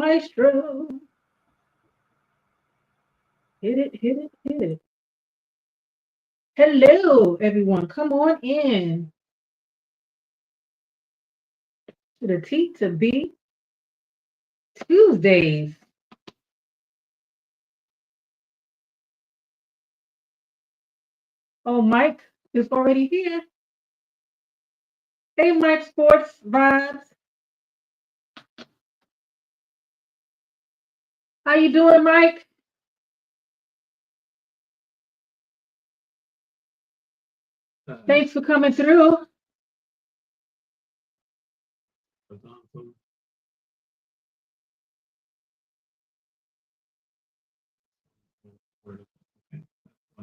Maestro. Hit it, hit it, hit it. Hello, everyone. Come on in to the T2B Tuesdays. Oh, Mike is already here. Hey, Mike Sports Vibes. How you doing, Mike? Thanks for coming through.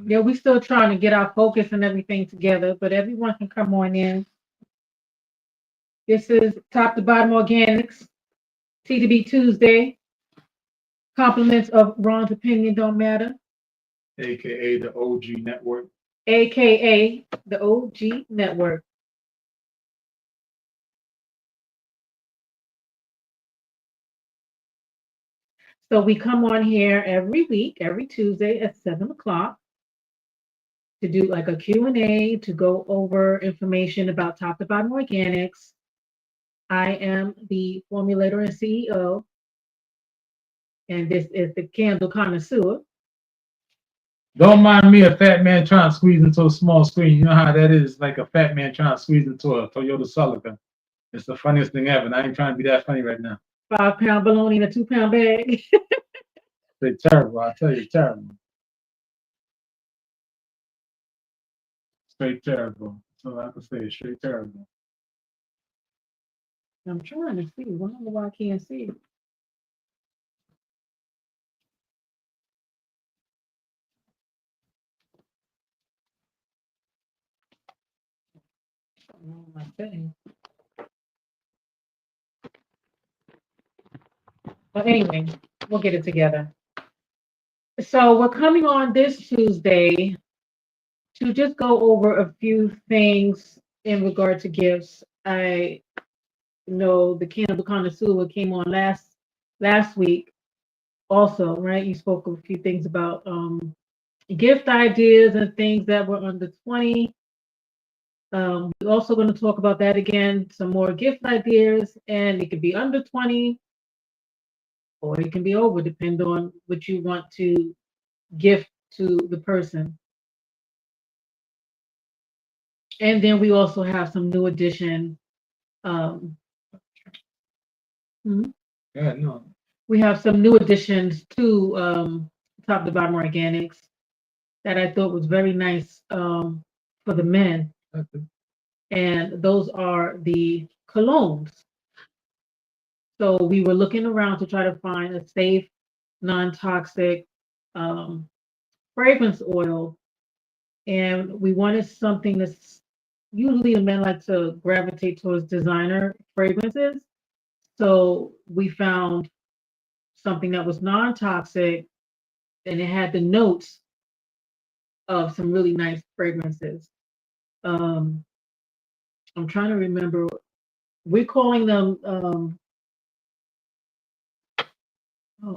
Yeah, we still trying to get our focus and everything together, but everyone can come on in. This is Top to Bottom Organics, T2B Tuesday. Compliments of Ron's opinion don't matter, AKA the OG Network. aka the OG Network. So we come on here every week, every Tuesday at 7 o'clock to do like a Q&A to go over information about Top to Bottom Organics. I am the formulator and CEO, and this is the candle connoisseur. Don't mind me, a fat man trying to squeeze into a small screen. You know how that is, like a fat man trying to squeeze into a Toyota Celica. It's the funniest thing ever, and I ain't trying to be that funny right now. 5 pound bologna in a 2 pound bag. They're terrible, I tell you, terrible. Straight terrible. So I can say it's straight terrible. I'm trying to see. I don't know why I can't see. My setting. But anyway, we'll get it together. So we're coming on this Tuesday to just go over a few things in regard to gifts. I know the cannabis connoisseur came on last week also, right? You spoke of a few things about gift ideas and things that were under 20. We're also going to talk about that again, some more gift ideas, and it could be under 20 or it can be over, depending on what you want to gift to the person. And then we also have some new addition. Um, Yeah, no. we have some new additions to Top to Bottom Organics that I thought was very nice for the men. And those are the colognes. So we were looking around to try to find a safe, non-toxic fragrance oil. And we wanted something that's usually the men like to gravitate towards designer fragrances. So we found something that was non-toxic and it had the notes of some really nice fragrances. I'm trying to remember. We're calling them oh,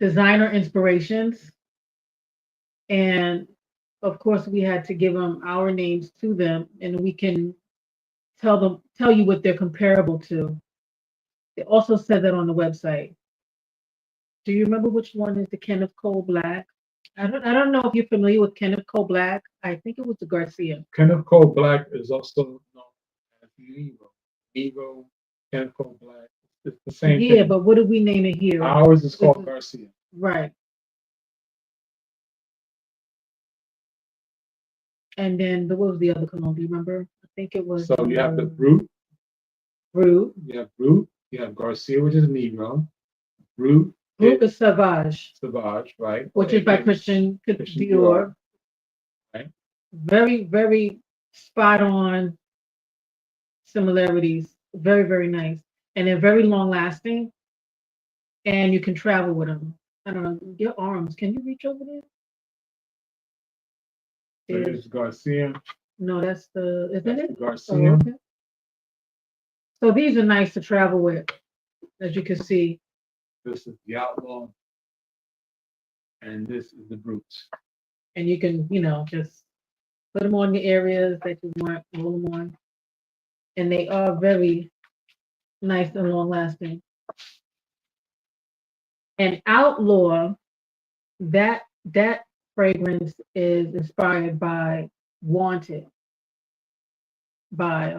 designer inspirations. And of course, we had to give them our names to them, and we can tell you what they're comparable to. They also said that on the website. Do you remember which one is the Kenneth Cole Black? I don't know if you're familiar with Kenneth Cole Black. I think it was the Garcia. Kenneth Cole Black is also known as Nero. Nero, Kenneth Cole Black. It's the same thing. Yeah, but what did we name it here? Ours is called Garcia. Right. And then what was the other cologne? Do you remember? I think it was. So you have the Brut. Brut. You have Brut. You have Garcia, which is Negro. Brut. Brut is Sauvage. Sauvage, right? Which is by Christian Dior. Right. Very, very spot on similarities. Very, very nice. And they're very long lasting. And you can travel with them. I don't know. Your arms, can you reach over there? There's Garcia. No, that's the, isn't it? Garcia. Oh, okay. So these are nice to travel with. as you can see. This is the Outlaw, and this is the Brutes. And you can, just put them on the areas that you want, roll them on. And they are very nice and long lasting. And Outlaw, that fragrance is inspired by Wanted by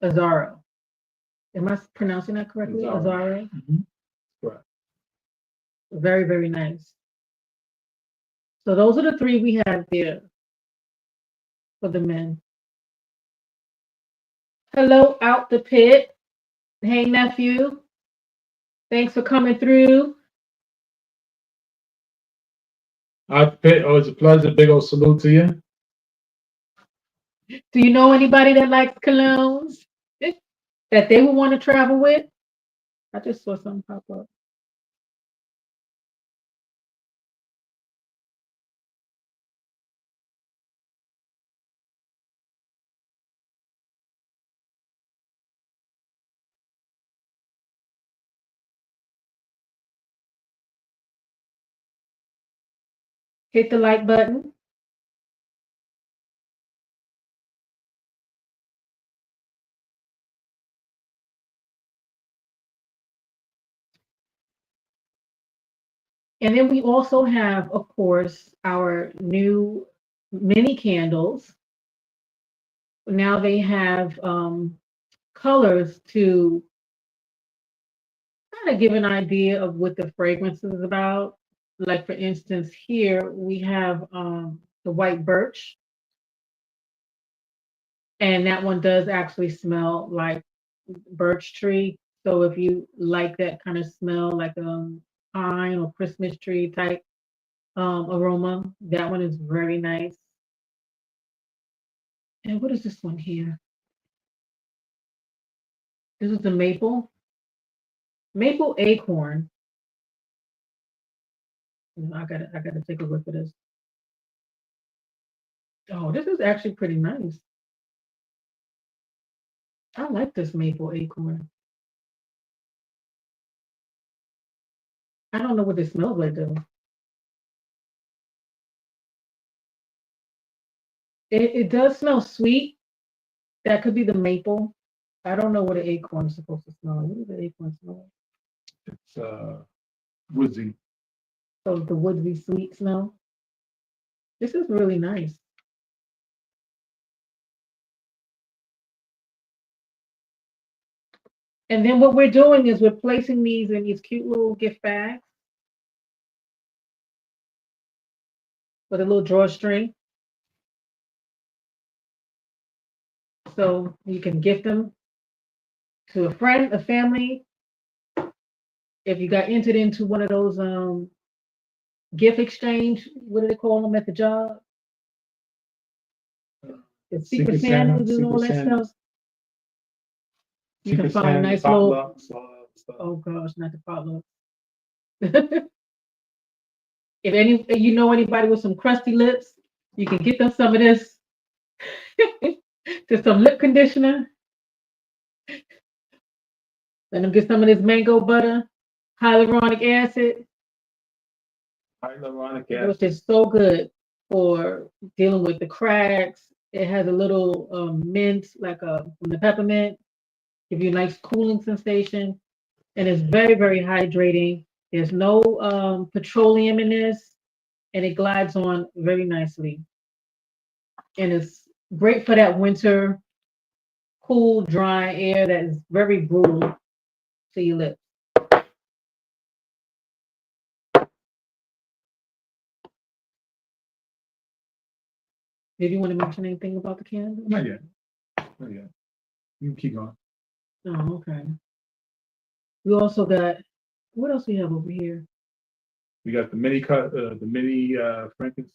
Azaro. Am I pronouncing that correctly? Azaro. Correct. Very, very nice. So those are the three we have there for the men. Hello, out the pit. Hey, nephew. Thanks for coming through. Out the pit. Oh, it's a pleasure. Big old salute to you. Do you know anybody that likes colognes that they would want to travel with? I just saw something pop up. Hit the like button. And then we also have, of course, our new mini candles. Now they have colors to kind of give an idea of what the fragrance is about. Like for instance, here we have the white birch, and that one does actually smell like birch tree. So if you like that kind of smell, like pine or Christmas tree type aroma, that one is very nice. And what is this one here? This is the maple acorn. I gotta take a look at this. Oh, this is actually pretty nice. I like this maple acorn. I don't know what it smells like though. It does smell sweet. That could be the maple. I don't know what an acorn is supposed to smell like. What does the acorn smell like? It's woodsy. So the woodsy sweet smell. This is really nice. And then what we're doing is we're placing these in these cute little gift bags with a little drawstring. So you can gift them to a friend, a family. If you got entered into one of those gift exchange, what do they call them at the job? The Secret Santas and all that stuff. You can find a nice little. Oh gosh, not the potluck. If you know anybody with some crusty lips, you can get them some of this. Just some lip conditioner. Let them get some of this mango butter, hyaluronic acid. Hyaluronic acid. Which is so good for dealing with the cracks. It has a little mint, like from the peppermint, give you a nice cooling sensation, and it's very, very hydrating. There's no petroleum in this, and it glides on very nicely. And it's great for that winter, cool, dry air that is very brutal to your lips. Did you want to mention anything about the candle? Not yet. Not yet. You can keep going. Oh, okay. We also got, what else we have over here? We got the mini Franken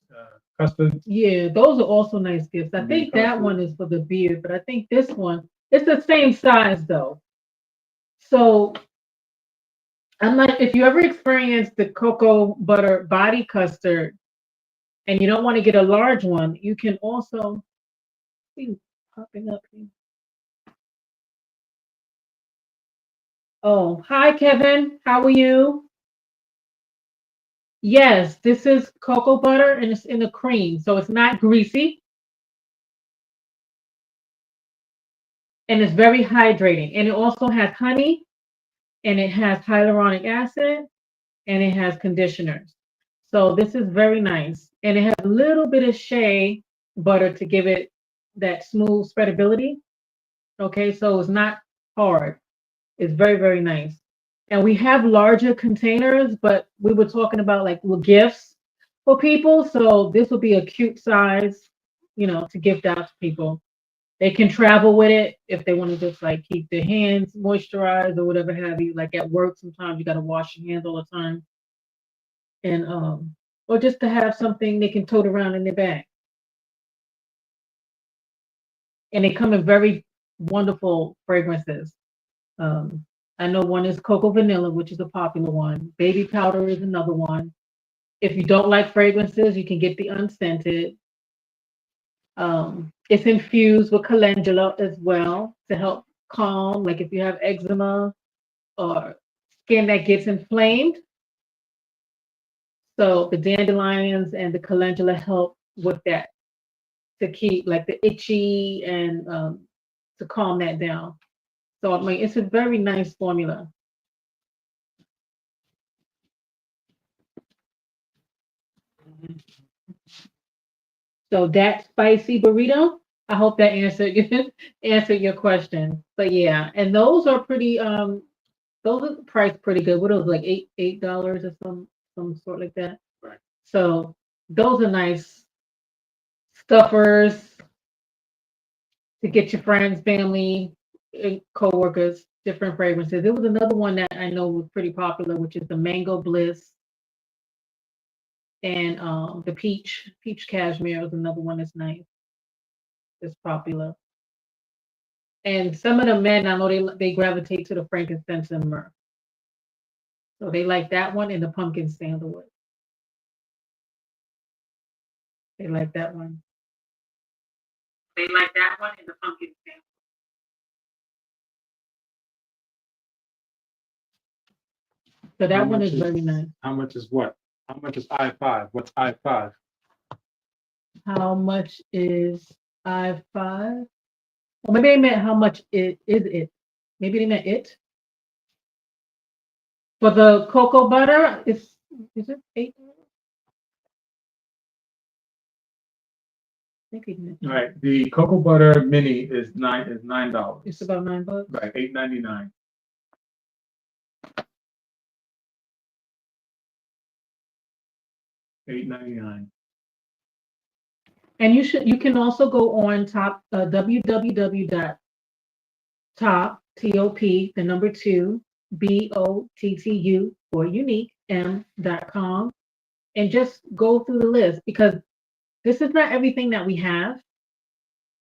custard. Yeah, those are also nice gifts. I think that one is for the beard, but I think this one, it's the same size though. So I'm like, if you ever experienced the cocoa butter body custard and you don't want to get a large one, you can also see popping up here. Oh, hi, Kevin. How are you? Yes, this is cocoa butter and it's in the cream, so it's not greasy and it's very hydrating. And it also has honey and it has hyaluronic acid and it has conditioners. So this is very nice. And it has a little bit of shea butter to give it that smooth spreadability. Okay, so it's not hard. It's very, very nice. And we have larger containers, but we were talking about like little gifts for people. So this will be a cute size, to gift out to people. They can travel with it if they want to just like keep their hands moisturized or whatever have you. Like at work, sometimes you got to wash your hands all the time, and or just to have something they can tote around in their bag. And they come in very wonderful fragrances. Um, I know one is cocoa vanilla, which is a popular one. Baby powder is another one. If you don't like fragrances, you can get the unscented. It's infused with calendula as well to help calm, like if you have eczema or skin that gets inflamed. So the dandelions and the calendula help with that to keep like the itchy and to calm that down. So I mean, it's a very nice formula. So that spicy burrito, I hope that answered answered your question. But yeah, and those are pretty those are priced pretty good. What are those like $8 or some sort like that? Right. So those are nice stuffers to get your friends, family, and coworkers, different fragrances. There was another one that I know was pretty popular, which is the Mango Bliss and the peach cashmere is another one that's nice. It's popular. And some of the men, I know they gravitate to the frankincense and myrrh. So they like that one and the pumpkin sandalwood. They like that one. They like that one and the pumpkin sandalwood. So How that one much is very is nice. how much is what? How much is I5? What's I5? How much is I5? Or maybe they meant how much it is it. Maybe they meant it. For the cocoa butter, is it 8? I think it meant All right, the cocoa butter mini is $9. it's about $9. Right, 8.99. 8.99. And you can also go on top www.top the number two BOTTU for unique m.com and just go through the list because this is not everything that we have.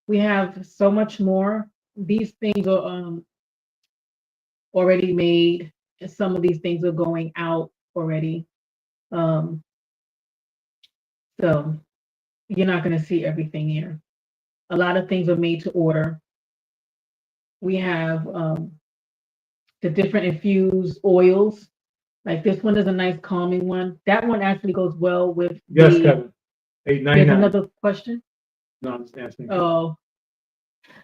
We have so much more. These things are already made. Some of these things are going out already. Um, so you're not going to see everything here. A lot of things are made to order. We have the different infused oils. Like this one is a nice calming one. That one actually goes well with Yes, the. Kevin. Eight ninety There's nine. another question. No, I'm just answering. Oh,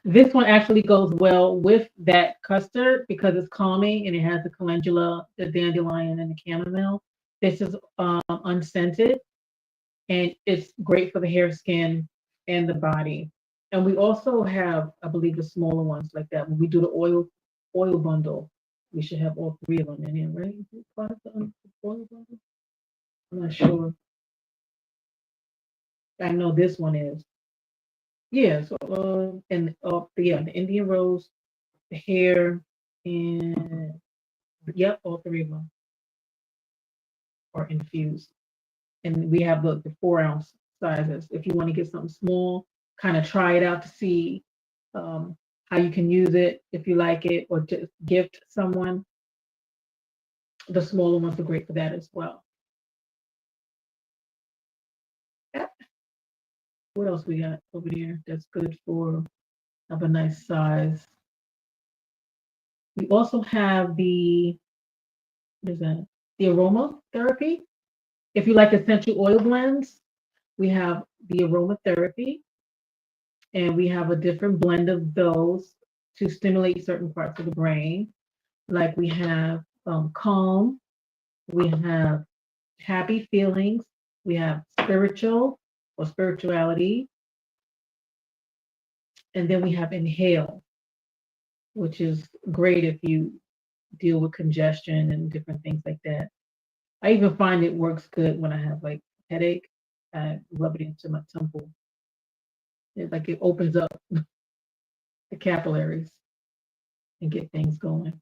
this one actually goes well with that custard because it's calming and it has the calendula, the dandelion, and the chamomile. This is unscented and it's great for the hair, skin, and the body. And we also have, I believe, the smaller ones like that. When we do the oil bundle, we should have all three of them in here, right? Is it part of the oil bundle? I'm not sure. I know this one is. Yeah, so and yeah, the Indian rose, the hair, and yep, all three of them are infused. And we have the 4 ounce sizes. If you want to get something small, kind of try it out to see um, how you can use it if you like it, or just gift someone. The smaller ones are great for that as well. Yeah. What else we got over there that's good for have a nice size? We also have what is that? The aromatherapy. If you like essential oil blends, we have the aromatherapy, and we have a different blend of those to stimulate certain parts of the brain. Like we have calm, we have happy feelings, we have spiritual or spirituality, and then we have inhale, which is great if you deal with congestion and different things like that. I even find it works good when I have like headache. I rub it into my temple. It opens up the capillaries and get things going.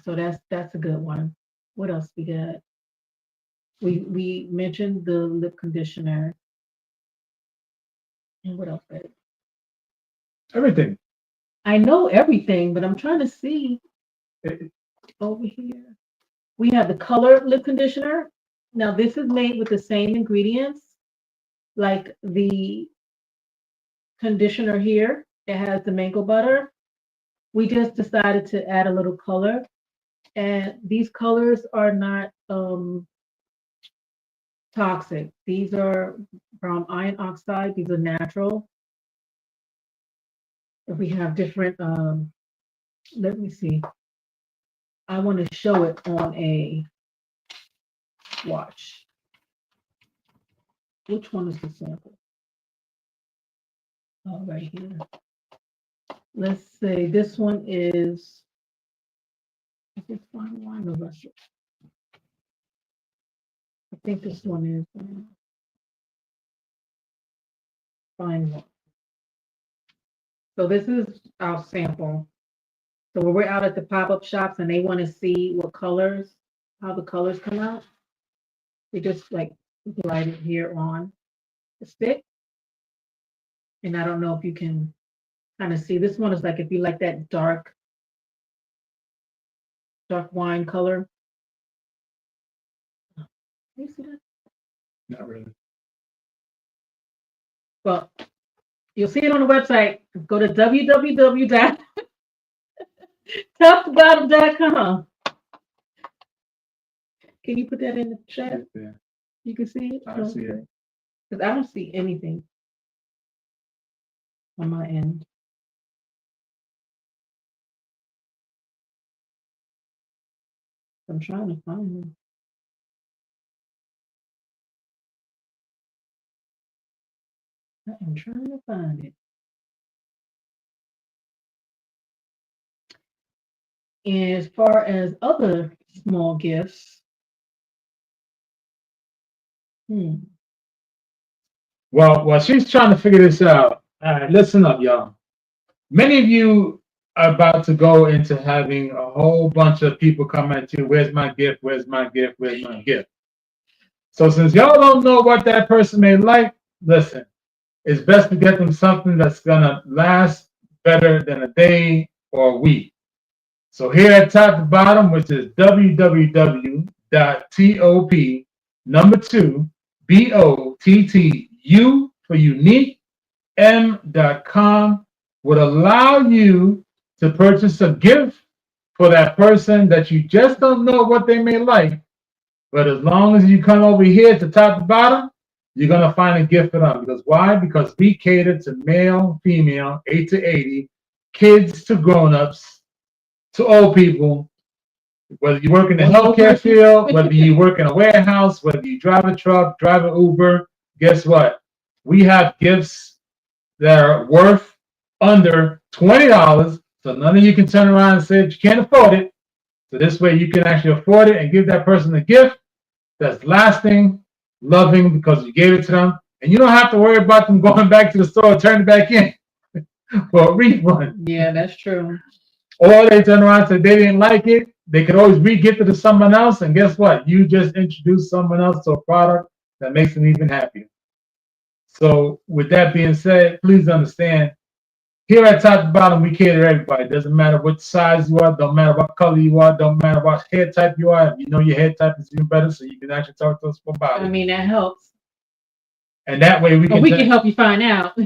So that's a good one. What else we got? We mentioned the lip conditioner. And what else, babe? Everything. I know everything, but I'm trying to see Eh, over here. We have the color lip conditioner. Now this is made with the same ingredients like the conditioner here. It has the mango butter. We just decided to add a little color, and these colors are not toxic. These are from iron oxide. These are natural. If we have different, let me see. I want to show it on a watch. Which one is the sample? Oh, right here. Let's say this one is it fine wine or Russia? I think this one is fine wine. So this is our sample. So when we're out at the pop-up shops and they want to see what colors, how the colors come out, they just like glide it here on the stick. And I don't know if you can kind of see. This one is like if you like that dark wine color. Can you see that? Not really. Well, you'll see it on the website. Go to www.toughbottom.com. Can you put that in the chat? Yeah, You can see it? I see it. Because I don't see anything on my end. I'm trying to find them. I am trying to find it. And as far as other small gifts, hmm, Well, she's trying to figure this out. All right, listen up, y'all. Many of you are about to go into having a whole bunch of people come at you. Where's my gift? Where's my gift? Where's my gift? So since y'all don't know what that person may like, listen, it's best to get them something that's gonna last better than a day or a week. So here at top to bottom, which is www.top number two BOTTU for unique m.com would allow you to purchase a gift for that person that you just don't know what they may like. But as long as you come over here to top to bottom, you're going to find a gift for them. Because why? Because we cater to male, female, 8 to 80, kids to grown-ups, to old people, whether you work in the healthcare field, whether you work in a warehouse, whether you drive a truck, drive an Uber, guess what? We have gifts that are worth under $20. So none of you can turn around and say that you can't afford it. So this way you can actually afford it and give that person a gift that's lasting, loving, because you gave it to them. And you don't have to worry about them going back to the store and turning it back in for a refund. Yeah, that's true. Or they turn around and say they didn't like it. They could always re-gift it to someone else. And guess what? You just introduced someone else to a product that makes them even happier. So with that being said, please understand, here at Top to Bottom, we cater to everybody. It doesn't matter what size you are, don't matter what color you are, don't matter what hair type you are. If you know your hair type is even better, so you can actually talk to us about it. I mean, that helps. And that way we can help you find out.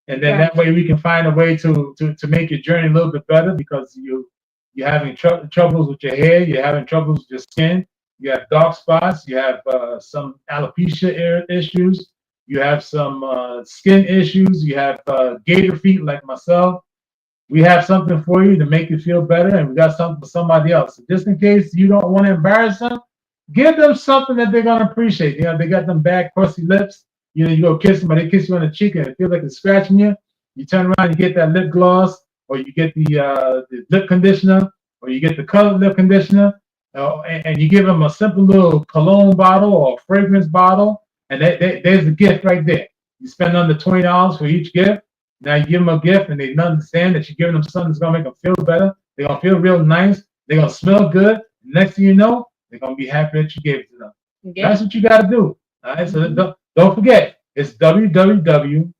And then that way we can find a way to make your journey a little bit better, because you're having troubles with your hair, you're having troubles with your skin, you have dark spots, you have some alopecia issues, you have some skin issues, you have gator feet like myself. We have something for you to make you feel better, and we got something for somebody else. So just in case you don't want to embarrass them, give them something that they're gonna appreciate. You know, they got them bad, crusty lips. You know, you go kiss them, but they kiss you on the cheek, and it feels like it's scratching you. You turn around, you get that lip gloss, or you get the lip conditioner, or you get the colored lip conditioner, and you give them a simple little cologne bottle or fragrance bottle, and there's a gift right there. You spend under $20 for each gift. Now you give them a gift, and they understand that you're giving them something that's gonna make them feel better. They're gonna feel real nice. They're gonna smell good. Next thing you know, they're gonna be happy that you gave it to them. Yeah. That's what you got to do. All right. So don't forget, it's www.top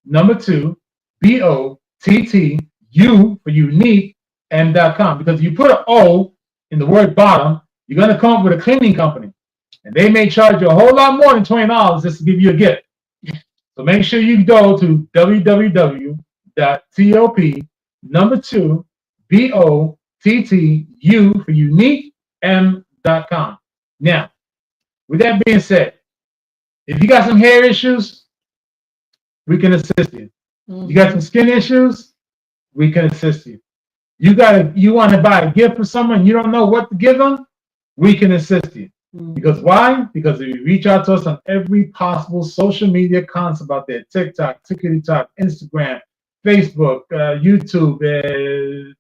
number 2 BOTTU for unique m.com, because if you put an O in the word bottom, you're gonna come up with a cleaning company, and they may charge you a whole lot more than $20 just to give you a gift. So make sure you go to www.top number 2 BOTTU for unique m.com. Now, with that being said, if you got some hair issues, we can assist you. You got some skin issues, we can assist you. You want to buy a gift for someone, you don't know what to give them, we can assist you. Because why? Because if you reach out to us on every possible social media concept out there, TikTok, TikTok, Instagram, Facebook, YouTube,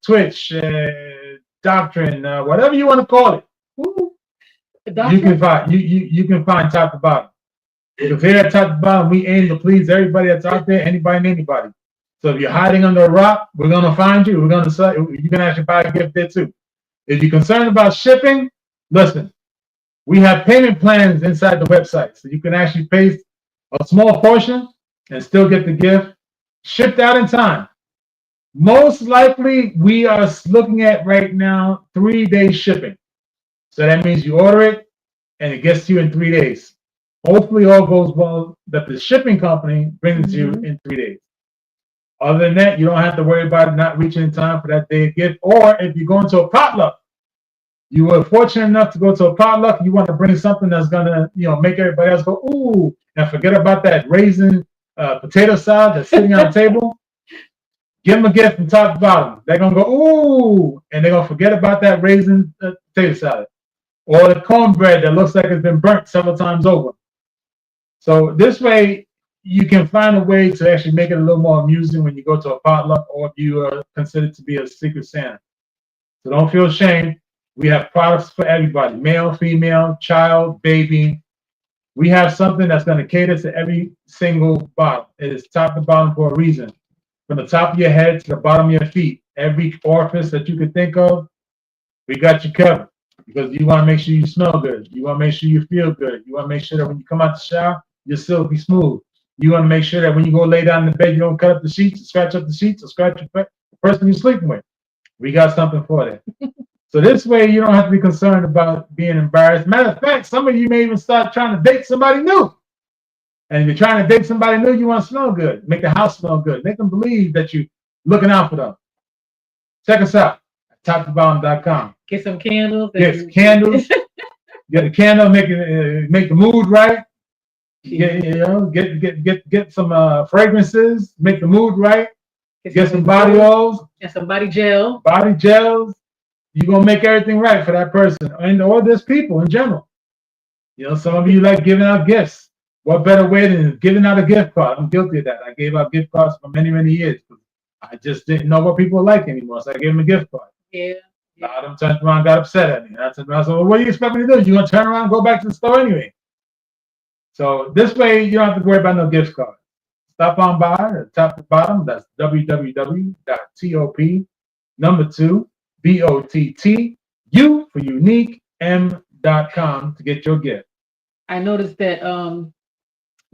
Twitch, Doctrine, whatever you want to call it, you can find top to bottom. Because here at top to bottom, we aim to please everybody that's out there, anybody and anybody. So if you're hiding under a rock, we're gonna find you. We're gonna sell. You can actually buy a gift there too. If you're concerned about shipping, listen. We have payment plans inside the website, so you can actually pay a small portion and still get the gift shipped out in time. Most likely, we are looking at right now 3-day shipping. So that means you order it and it gets to you in 3 days. Hopefully, all goes well that the shipping company brings it to you in 3 days. Other than that, you don't have to worry about it not reaching in time for that day of gift. Or if you're going to a potluck, you were fortunate enough to go to a potluck, you want to bring something that's gonna, make everybody else go, ooh, and forget about that raisin potato salad that's sitting on the table. Give them a gift from top to bottom. They're gonna go, ooh, and they're gonna forget about that raisin potato salad. Or the cornbread that looks like it's been burnt several times over. So this way, you can find a way to actually make it a little more amusing when you go to a potluck, or if you are considered to be a secret Santa. So don't feel ashamed. We have products for everybody, male, female, child, baby. We have something that's going to cater to every single bottom. It is top to bottom for a reason. From the top of your head to the bottom of your feet, every orifice that you could think of, we got you covered. Because you want to make sure you smell good. You want to make sure you feel good. You want to make sure that when you come out the shower, you're silky smooth. You want to make sure that when you go lay down in the bed, you don't cut up the sheets, scratch up the sheets, or scratch the person you're sleeping with. We got something for that. So this way, you don't have to be concerned about being embarrassed. Matter of fact, some of you may even start trying to date somebody new. And if you're trying to date somebody new, you want to smell good. Make the house smell good. Make them believe that you're looking out for them. Check us out at toptobottom.com. Get some candles. Get candles. Get a candle. Make the mood right. Get some fragrances. Make the mood right. Get some body oils. And some body gel. Body gels. You're going to make everything right for that person, or there's people in general. Some of you like giving out gifts. What better way than giving out a gift card? I'm guilty of that. I gave out gift cards for many, many years. I just didn't know what people like anymore, so I gave them a gift card. Yeah. A lot of them turned around and got upset at me. I said, well, what do you expect me to do? You're going to turn around and go back to the store anyway. So this way, you don't have to worry about no gift cards. Stop on by at top to bottom. That's www.top number 2 BOTTU for unique m.com to get your gift. I noticed that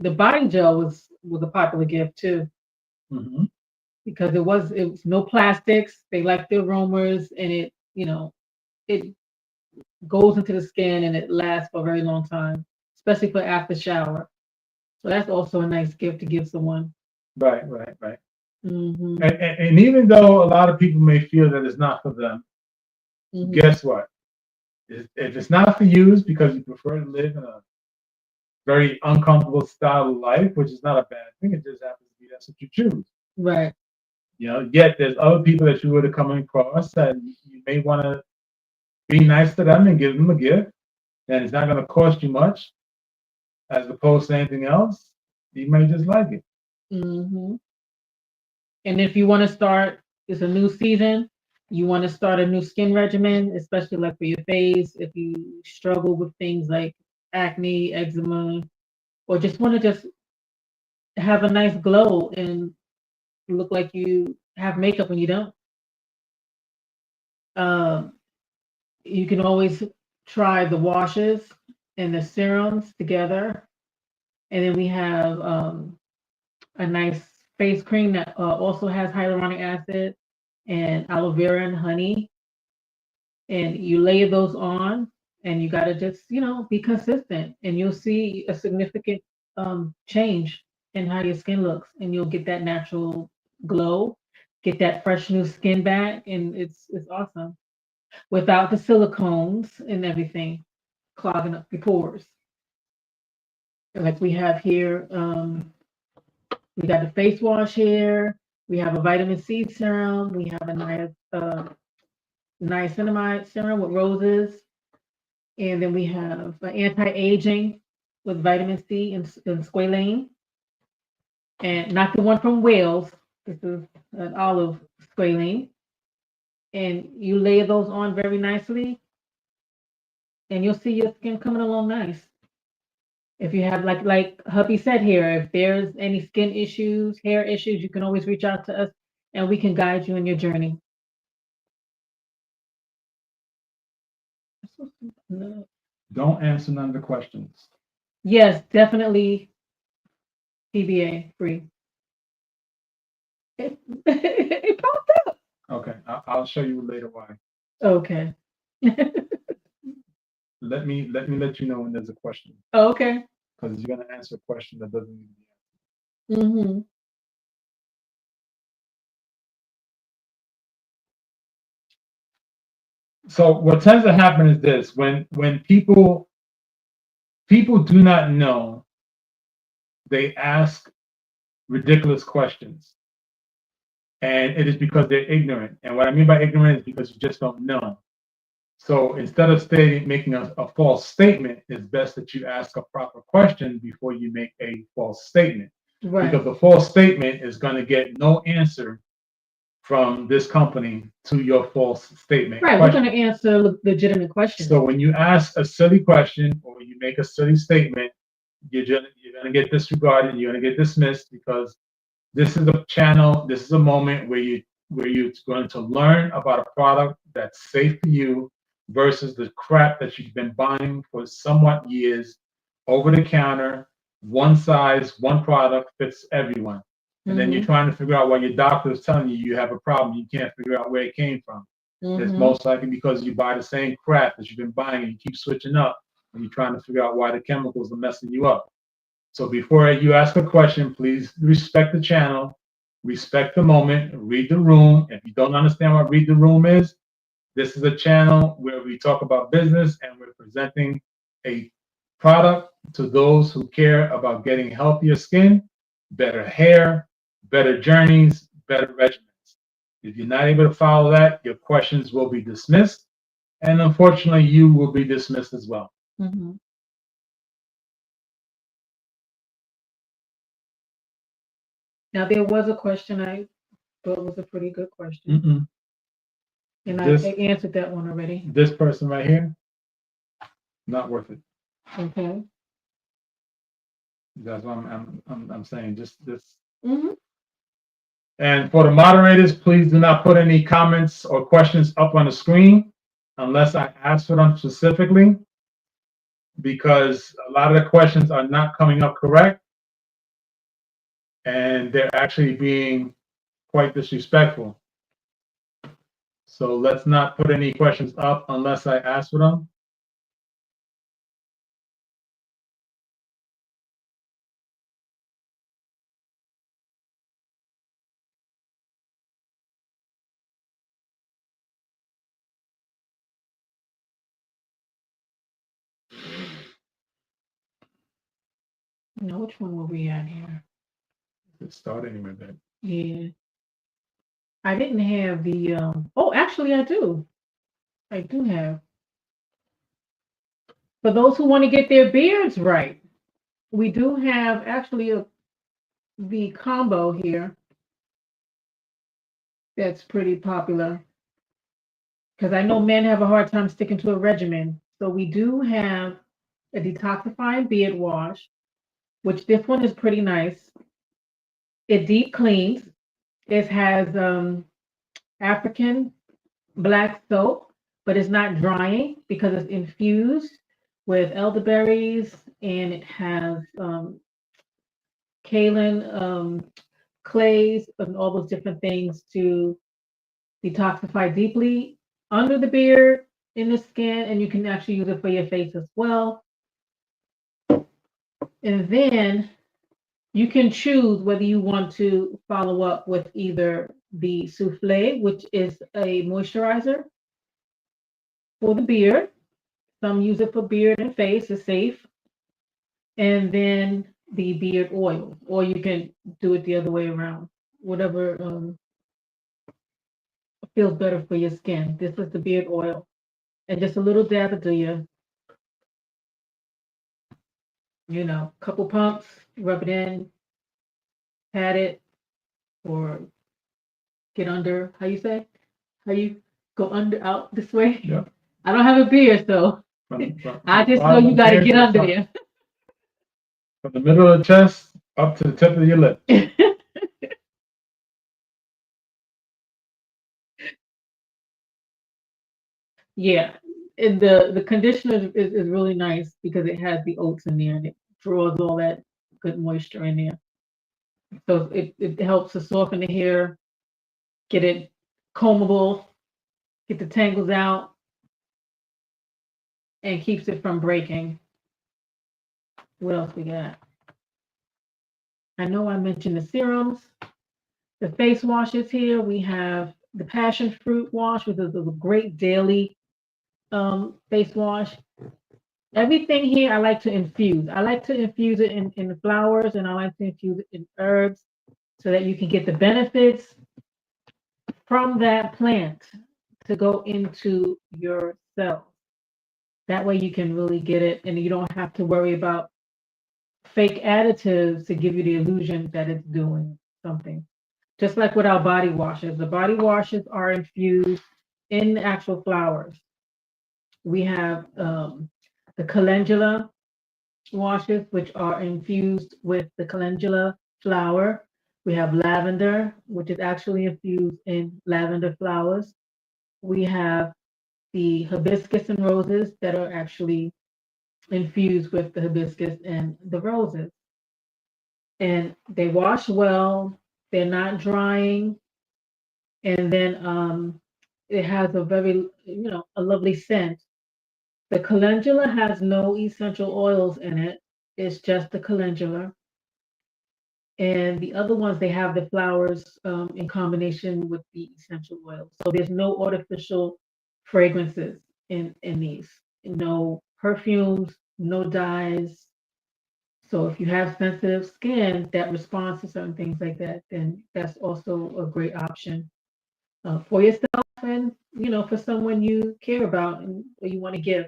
the body gel was a popular gift too, because it was no plastics. They like the aromas, and it goes into the skin and it lasts for a very long time, especially for after shower. So that's also a nice gift to give someone. Right. Mm-hmm. And even though a lot of people may feel that it's not for them, Mm-hmm. guess what? If it's not for you, it's because you prefer to live in a very uncomfortable style of life, which is not a bad thing. It just happens to be that's what you choose. Right. Yet there's other people that you would have come across that you may want to be nice to them and give them a gift, and it's not going to cost you much as opposed to anything else. You may just like it. Mm-hmm. And if you want to start, it's a new season. You want to start a new skin regimen, especially like for your face. If you struggle with things like acne, eczema, or just want to just have a nice glow and look like you have makeup when you don't, um, you can always try the washes and the serums together. And then we have a nice face cream that also has hyaluronic acid and aloe vera and honey. And you layer those on, and you got to just, be consistent, and you'll see a significant change in how your skin looks, and you'll get that natural glow, get that fresh new skin back, and it's awesome without the silicones and everything clogging up your pores. Like we have here, we got the face wash here. We have a vitamin C serum. We have a niacinamide serum with roses. And then we have anti-aging with vitamin C and squalane. And not the one from Wales. This is an olive squalane. And you lay those on very nicely, and you'll see your skin coming along nice. If you have like hubby said here, if there's any skin issues, hair issues, you can always reach out to us and we can guide you in your journey. No. Don't answer none of the questions. Yes, definitely TBA free. It popped up. Okay, I'll show you later why. Okay. Let you know when there's a question Okay. because you're gonna answer a question that doesn't need to be Mm-hmm. answered. So what tends to happen is this: when people do not know, they ask ridiculous questions, and it is because they're ignorant. And what I mean by ignorant is because you just don't know. So instead of making a false statement, it's best that you ask a proper question before you make a false statement. Right. Because the false statement is going to get no answer from this company to your false statement. Right. We're going to answer legitimate questions. So when you ask a silly question or you make a silly statement, you're going to get disregarded. You're going to get dismissed because this is a channel. This is a moment where you're going to learn about a product that's safe for you versus the crap that you've been buying for somewhat years, over the counter, one size, one product fits everyone. And then you're trying to figure out why your doctor is telling you you have a problem. You can't figure out where it came from. It's most likely because you buy the same crap that you've been buying and you keep switching up and you're trying to figure out why the chemicals are messing you up. So before you ask a question, please respect the channel, respect the moment, read the room. If you don't understand what read the room is, this is a channel where we talk about business and we're presenting a product to those who care about getting healthier skin, better hair, better journeys, better regimens. If you're not able to follow that, your questions will be dismissed. And unfortunately, you will be dismissed as well. Mm-hmm. Now, there was a question I thought was a pretty good question. Mm-mm. And This- I answered that one already. This person right here, not worth it. Okay. That's what I'm saying. Just this. Mm-hmm. And for the moderators, please do not put any comments or questions up on the screen unless I ask for them specifically, because a lot of the questions are not coming up correct and they're actually being quite disrespectful. So let's not put any questions up unless I ask for them. No, which one were we at here? It's starting with that. Yeah, I didn't have the. Oh, actually, I do. I do have. For those who want to get their beards right, we do have actually the combo here that's pretty popular because I know men have a hard time sticking to a regimen. So we do have a detoxifying beard wash, which this one is pretty nice. It deep cleans. It has African black soap, but it's not drying because it's infused with elderberries and it has kaolin, clays, and all those different things to detoxify deeply under the beard, in the skin, and you can actually use it for your face as well. And then you can choose whether you want to follow up with either the souffle, which is a moisturizer for the beard. Some use it for beard and face, it's safe. And then the beard oil, or you can do it the other way around, whatever feels better for your skin. This is the beard oil, and just a little dab of couple pumps, rub it in, pat it, or get under. How you say? How you go under out this way? Yeah. I don't have a beard, so I just know you got to get under there. From the middle of the chest up to the tip of your lip. Yeah, and the conditioner is really nice because it has the oats in there and it draws all that good moisture in there. So it helps to soften the hair, get it combable, get the tangles out, and keeps it from breaking. What else we got? I know I mentioned the serums, the face washes here. We have the passion fruit wash, which is a great daily face wash. Everything here I like to infuse. I like to infuse it in flowers and I like to infuse it in herbs so that you can get the benefits from that plant to go into your cells. That way you can really get it and you don't have to worry about fake additives to give you the illusion that it's doing something. Just like with our body washes, the body washes are infused in actual flowers. We have the calendula washes, which are infused with the calendula flower. We have lavender, which is actually infused in lavender flowers. We have the hibiscus and roses that are actually infused with the hibiscus and the roses. And they wash well, they're not drying, and then it has a very, a lovely scent. The calendula has no essential oils in it. It's just the calendula. And the other ones, they have the flowers in combination with the essential oils. So there's no artificial fragrances in these. No perfumes, no dyes. So if you have sensitive skin that responds to certain things like that, then that's also a great option for yourself and for someone you care about and or you want to give.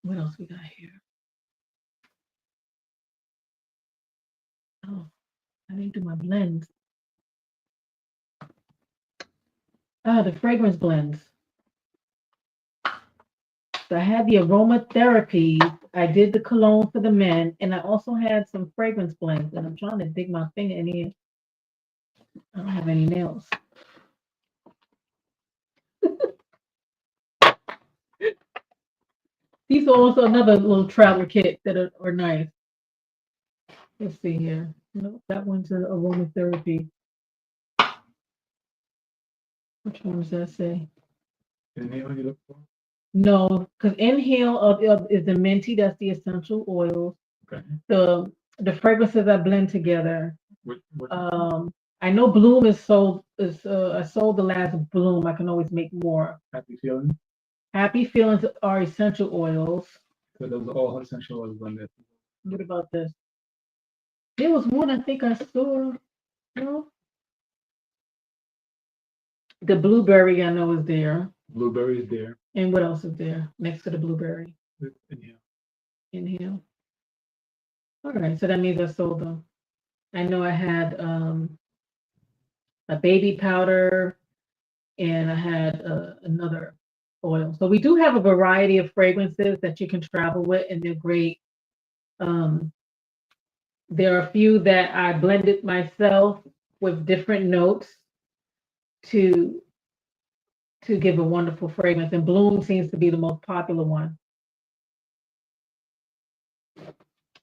What else we got here? Oh, I didn't do my blends. Ah, the fragrance blends. So I had the aromatherapy. I did the cologne for the men, and I also had some fragrance blends. And I'm trying to dig my finger in here. I don't have any nails. These are also another little traveler kit that are nice. Let's see here. No, that one's an aromatherapy. Which one does that say? The nail you look for? No, because inhale is the minty. That's the essential oils. Okay. The fragrances I blend together. What I know Bloom is sold. I sold the last Bloom. I can always make more. happy feeling? Happy feelings are essential oils. So those are all essential oils on there. What about this? There was one I think I saw. No, the blueberry I know is there. Blueberry is there. And what else is there next to the blueberry? Yeah. Inhale. All right, so that means I sold them. I know I had a baby powder and I had another oil. So we do have a variety of fragrances that you can travel with, and they're great. Um, there are a few that I blended myself with different notes to to give a wonderful fragrance, and Bloom seems to be the most popular one.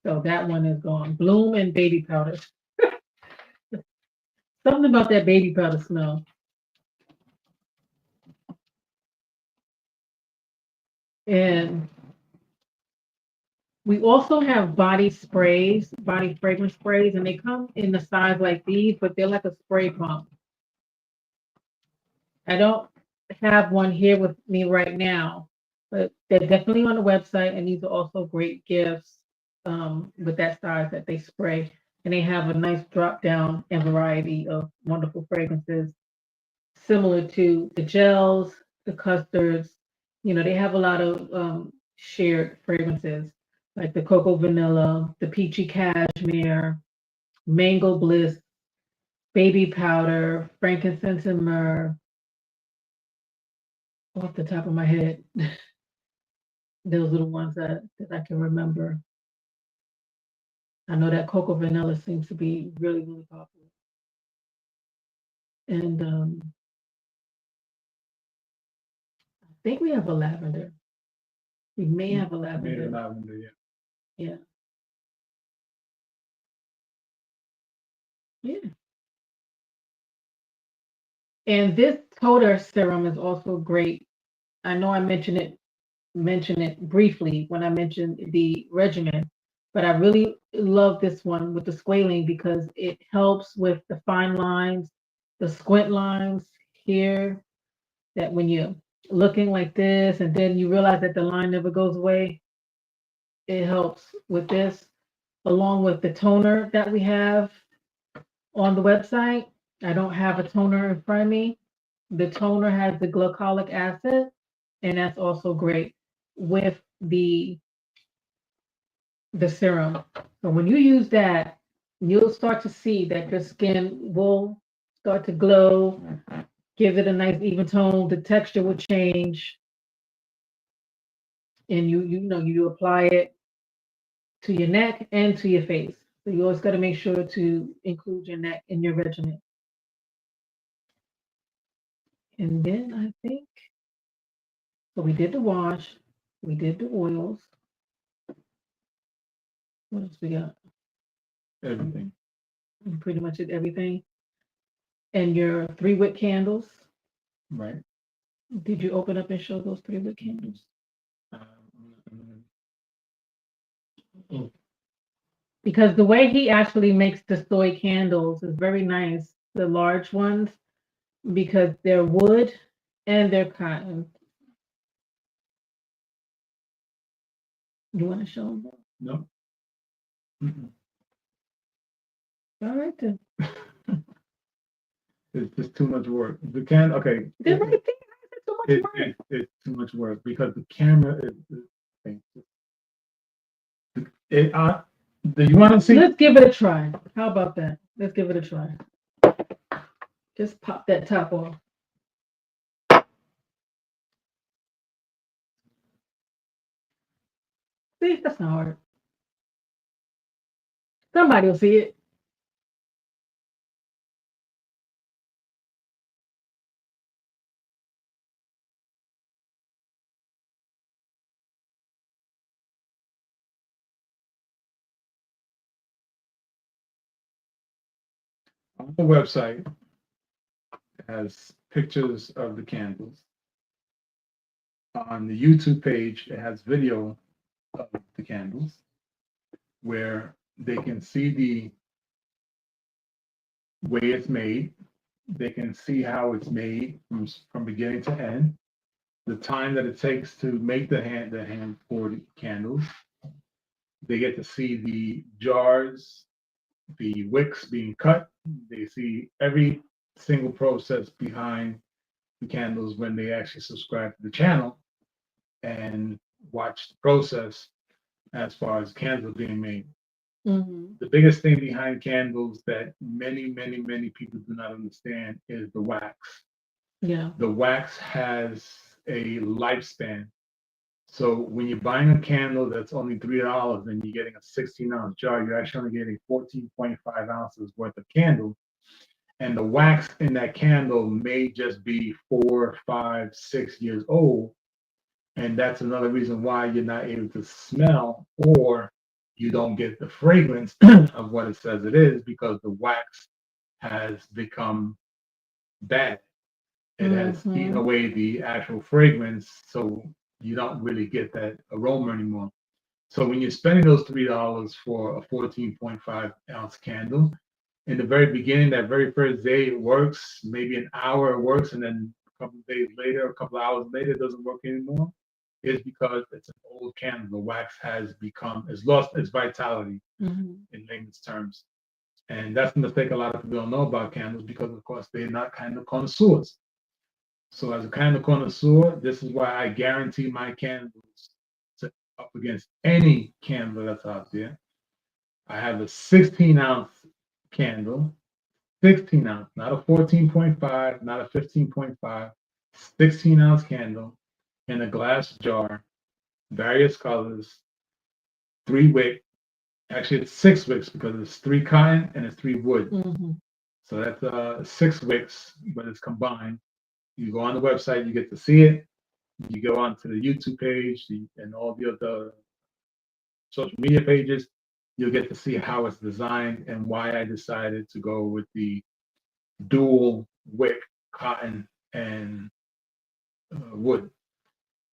So that one is gone. Bloom and baby powder. Something about that baby powder smell. And we also have body sprays, body fragrance sprays, and they come in the size like these, but they're like a spray pump. I don't have one here with me right now, but they're definitely on the website, and these are also great gifts with that size that they spray. And they have a nice drop down and variety of wonderful fragrances, similar to the gels, the custards. You know, they have a lot of shared fragrances like the cocoa vanilla, the peachy cashmere, mango bliss, baby powder, frankincense and myrrh. Off the top of my head, those are the ones that I can remember. I know that cocoa vanilla seems to be really, really popular. And I think we have a lavender. We may have a Made of lavender. lavender, yeah. Yeah. Yeah. And this toner serum is also great. I know I mentioned it briefly when I mentioned the regimen, but I really love this one with the squalene because it helps with the fine lines, the squint lines here, that when you're looking like this and then you realize that the line never goes away, it helps with this, along with the toner that we have on the website. I don't have a toner in front of me. The toner has the glycolic acid, and that's also great with the serum. So when you use that, you'll start to see that your skin will start to glow, give it a nice even tone. The texture will change, and you apply it to your neck and to your face. So you always got to make sure to include your neck in your regimen. And then I think so. We did the wash, we did the oils. What else we got? Everything. We pretty much did everything. And your 3 wick candles. Right. Did you open up and show those 3 wick candles? Mm. Because the way he actually makes the soy candles is very nice. The large ones, because they're wood and they're cotton. You want to show them? No. Mm-mm. All right then. It's just too much work. The can okay. They're right there. It's too much work. It's too much work because the camera is it do you want to see? Let's give it a try. How about that? Let's give it a try. Just pop that top off. See, that's not hard. Somebody will see it. On the website it has pictures of the candles. on the YouTube page, it has video of the candles where they can see the way it's made. They can see how it's made from beginning to end, the time that it takes to make the hand poured candles. They get to see the jars, the wicks being cut. They see every single process behind the candles when they actually subscribe to the channel and watch the process as far as candles being made. Mm-hmm. The biggest thing behind candles that many people do not understand is the wax. Yeah. The wax has a lifespan. So when you're buying a candle that's only $3 and you're getting a 16-ounce jar, you're actually only getting 14.5 ounces worth of candle. And the wax in that candle may just be 4, 5, 6 years old. And that's another reason why you're not able to smell or you don't get the fragrance of what it says it is, because the wax has become bad. It has eaten Mm-hmm. away the actual fragrance, so you don't really get that aroma anymore. So when you're spending those $3 for a 14.5-ounce candle, in the very beginning, that very first day it works, maybe an hour it works, and then a couple of days later, a couple of hours later, it doesn't work anymore, is because it's an old candle. The wax has lost its vitality Mm-hmm. in layman's terms. And that's the mistake a lot of people don't know about candles because, of course, they're not kind of connoisseurs. So as a candle connoisseur, this is why I guarantee my candles to up against any candle that's out there. I have a 16-ounce candle, 16 ounce, not a 14.5, not a 15.5, 16-ounce candle in a glass jar, various colors, 3 wick. Actually, it's 6 wicks because it's 3 cotton and it's 3 wood. Mm-hmm. So that's 6 wicks, but it's combined. You go on the website, you get to see it. You go onto the YouTube page and all the other social media pages, you'll get to see how it's designed and why I decided to go with the dual wick cotton and wood.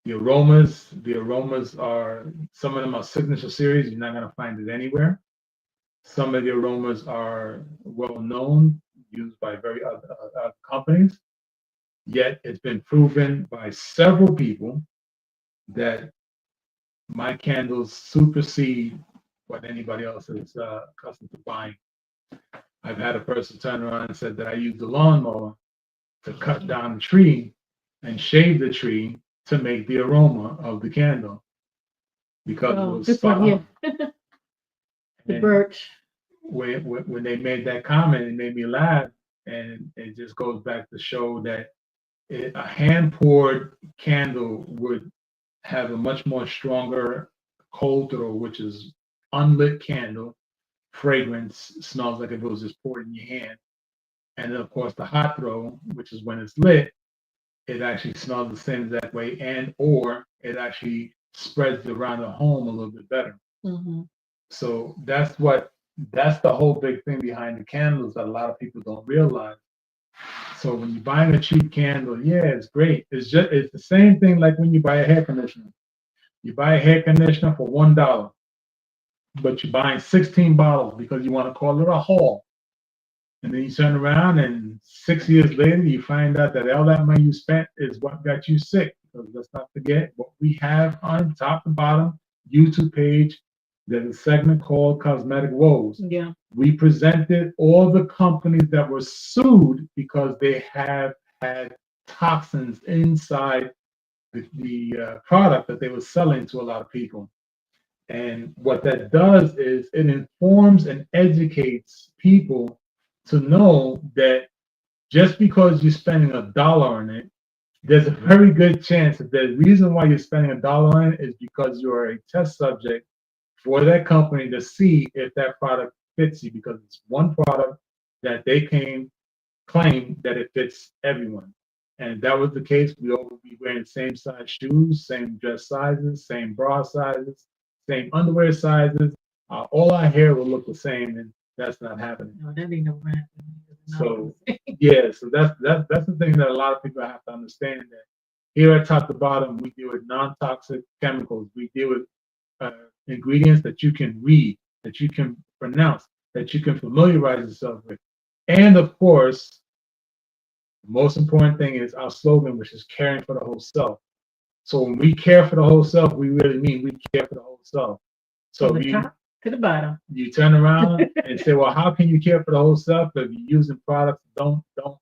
The aromas are, some of them are signature series. You're not going to find it anywhere. Some of the aromas are well known, used by very other companies. Yet it's been proven by several people that my candles supersede what anybody else is accustomed to buying. I've had a person turn around and said that I used the lawnmower to cut down the tree and shave the tree to make the aroma of the candle because it Oh, was this spot one here, on. the And birch. when they made that comment, it made me laugh. And it just goes back to show that a hand poured candle would have a much more stronger cold throw, which is unlit candle fragrance, smells like if it was just poured in your hand. And then, of course, the hot throw, which is when it's lit, it actually smells the same exact way, and or it actually spreads around the home a little bit better. Mm-hmm. So that's the whole big thing behind the candles that a lot of people don't realize. So when you're buying a cheap candle, yeah, it's great. It's the same thing like when you buy a hair conditioner. You buy a hair conditioner for $1, but you're buying 16 bottles because you want to call it a haul. And then you turn around and 6 years later, you find out that all that money you spent is what got you sick. Because let's not forget what we have on top to bottom YouTube page. There's a segment called Cosmetic Woes. Yeah. We presented all the companies that were sued because they have had toxins inside the product that they were selling to a lot of people. And what that does is it informs and educates people to know that just because you're spending $1 on it, there's a very good chance that the reason why you're spending $1 on it is because you are a test subject for that company to see if that product fits you, because it's one product that they claim that it fits everyone. And if that was the case, we all would be wearing the same size shoes, same dress sizes, same bra sizes, same underwear sizes. All our hair will look the same, and that's not happening. No, that ain't no rap. So yeah, so that's the thing that a lot of people have to understand, that Here at Top to Bottom, we deal with non-toxic chemicals. We deal with ingredients that you can read, that you can pronounce, that you can familiarize yourself with. And of course, the most important thing is our slogan, which is caring for the whole self. So when we care for the whole self, we really mean we care for the whole self. So from the top to the bottom. You turn around and say, well, how can you care for the whole self if you're using products that don't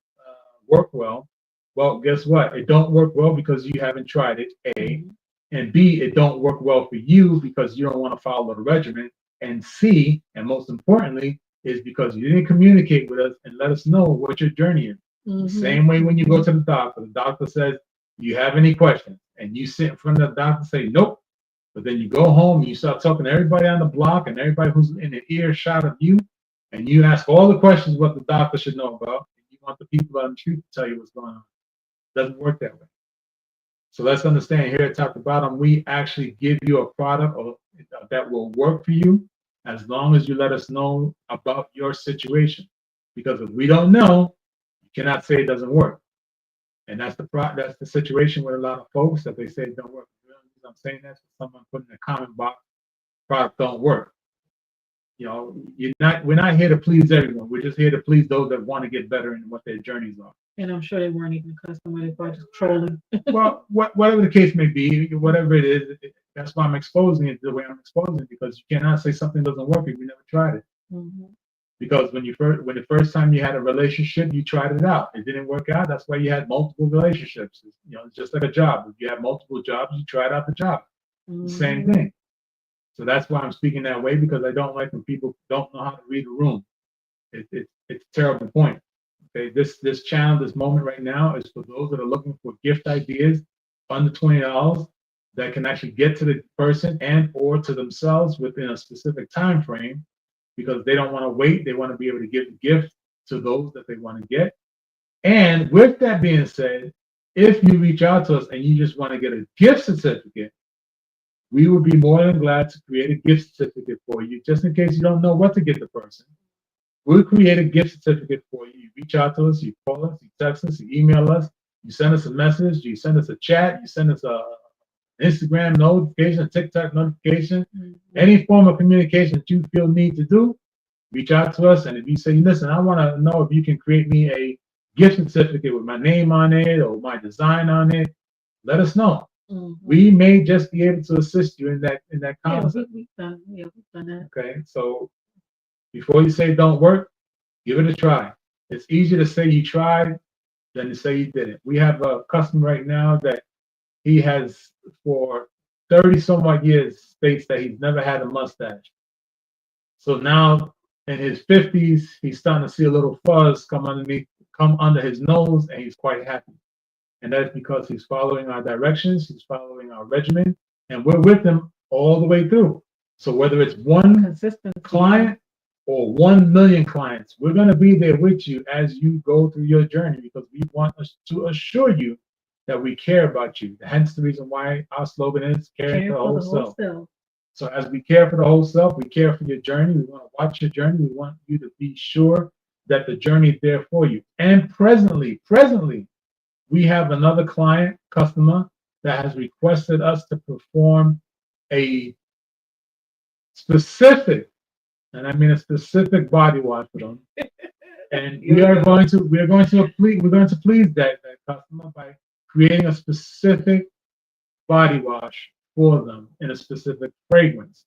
work well? Well, guess what? It don't work well because you haven't tried it, A. And B, it don't work well for you because you don't want to follow the regimen. And C, and most importantly, is because you didn't communicate with us and let us know what your journey is. The same way when you go to the doctor says, do you have any questions? And you sit in front of the doctor and say, nope. But then you go home and you start talking to everybody on the block and everybody who's in the earshot of you, and you ask all the questions what the doctor should know about, and you want the people on the street to tell you what's going on. It doesn't work that way. So let's understand here at Top to Bottom, we actually give you a product that will work for you as long as you let us know about your situation. Because if we don't know, you cannot say it doesn't work. And that's the situation with a lot of folks that they say it don't work. I'm saying that someone put in a comment box, product don't work. You know, we're not here to please everyone. We're just here to please those that want to get better in what their journeys are. And I'm sure they weren't even a customer, they were just trolling. Well, whatever the case may be, whatever it is, that's why I'm exposing it the way I'm exposing it, because you cannot say something doesn't work if you never tried it. Because when the first time you had a relationship, you tried it out. It didn't work out. That's why you had multiple relationships. You know, it's just like a job. If you have multiple jobs, you tried out the job. The same thing. So that's why I'm speaking that way, because I don't like when people don't know how to read a room. It's a terrible point. Okay, this channel, this moment right now is for those that are looking for gift ideas under $20 that can actually get to the person and or to themselves within a specific time frame, because they don't want to wait. They want to be able to give the gift to those that they want to get. And with that being said, if you reach out to us and you just want to get a gift certificate, we would be more than glad to create a gift certificate for you, just in case you don't know what to get the person. We'll create a gift certificate for you. You reach out to us, you call us, you text us, you email us, you send us a message, you send us a chat, you send us a Instagram notification, a TikTok notification, any form of communication that you feel need to do, reach out to us. And if you say, listen, I want to know if you can create me a gift certificate with my name on it or my design on it, let us know. We may just be able to assist you in that concept. We've done that. Okay, so before you say don't work, give it a try. It's easier to say you tried than to say you didn't. We have a customer right now that he has for 30 some odd years states that he's never had a mustache. So now in his 50s, he's starting to see a little fuzz come under his nose, and he's quite happy. And that's because he's following our directions, he's following our regimen, and we're with him all the way through. So whether it's one client or 1 million clients, we're going to be there with you as you go through your journey, because we want us to assure you that we care about you. Hence the reason why our slogan is caring for the whole self. So as we care for the whole self, we care for your journey. We want to watch your journey. We want you to be sure that the journey is there for you. And presently, we have another customer that has requested us to perform a specific, and I mean a specific body wash for them. And we're going to please that customer by creating a specific body wash for them in a specific fragrance.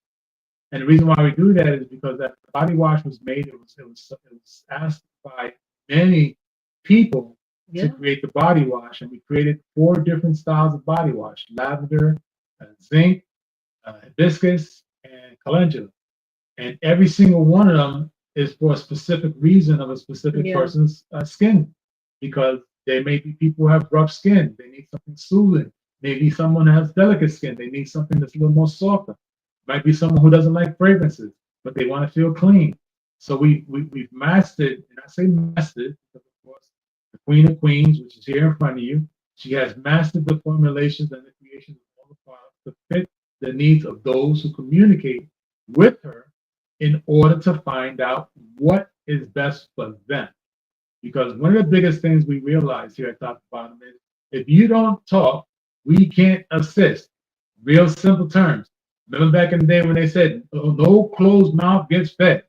And the reason why we do that is because that body wash was made, it was asked by many people to create the body wash, and we created 4 different styles of body wash: lavender, zinc, hibiscus, and calendula. And every single one of them is for a specific reason of a specific person's skin, because there may be people who have rough skin. They need something soothing. Maybe someone has delicate skin. They need something that's a little more softer. Might be someone who doesn't like fragrances, but they want to feel clean. So we've mastered, and I say mastered, because of course, the Queen of Queens, which is here in front of you, she has mastered the formulations and the creation of all the products to fit the needs of those who communicate with her in order to find out what is best for them. Because one of the biggest things we realize here at Top to Bottom is if you don't talk, We can't assist. Real simple terms. Remember back in the day when they said, oh, no closed mouth gets fed.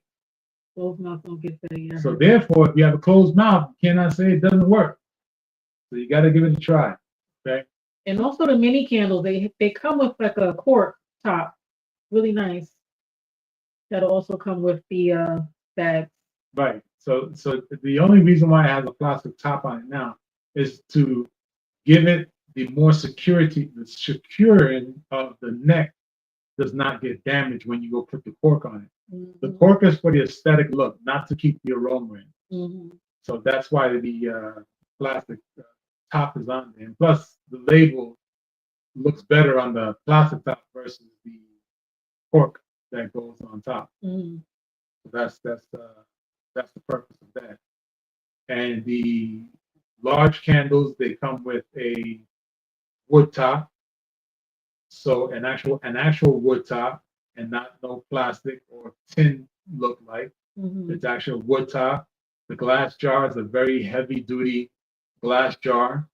Closed mouth don't get fed. Yeah. So therefore, if you have a closed mouth, you cannot say it doesn't work. So you got to give it a try. Okay. And also the mini candles, they come with like a cork top, really nice. That'll also come with the bags. Right. So the only reason why it has a plastic top on it now is to give it the more security, the securing of the neck does not get damaged when you go put the cork on it. The cork is for the aesthetic look, not to keep the aroma in. So that's why the plastic top is on there. And plus, the label looks better on the plastic top versus the cork that goes on top. So that's the purpose of that. And the large candles, they come with a wood top. So an actual wood top, and not no plastic or tin look like. It's actual wood top. The glass jar is a very heavy duty glass jar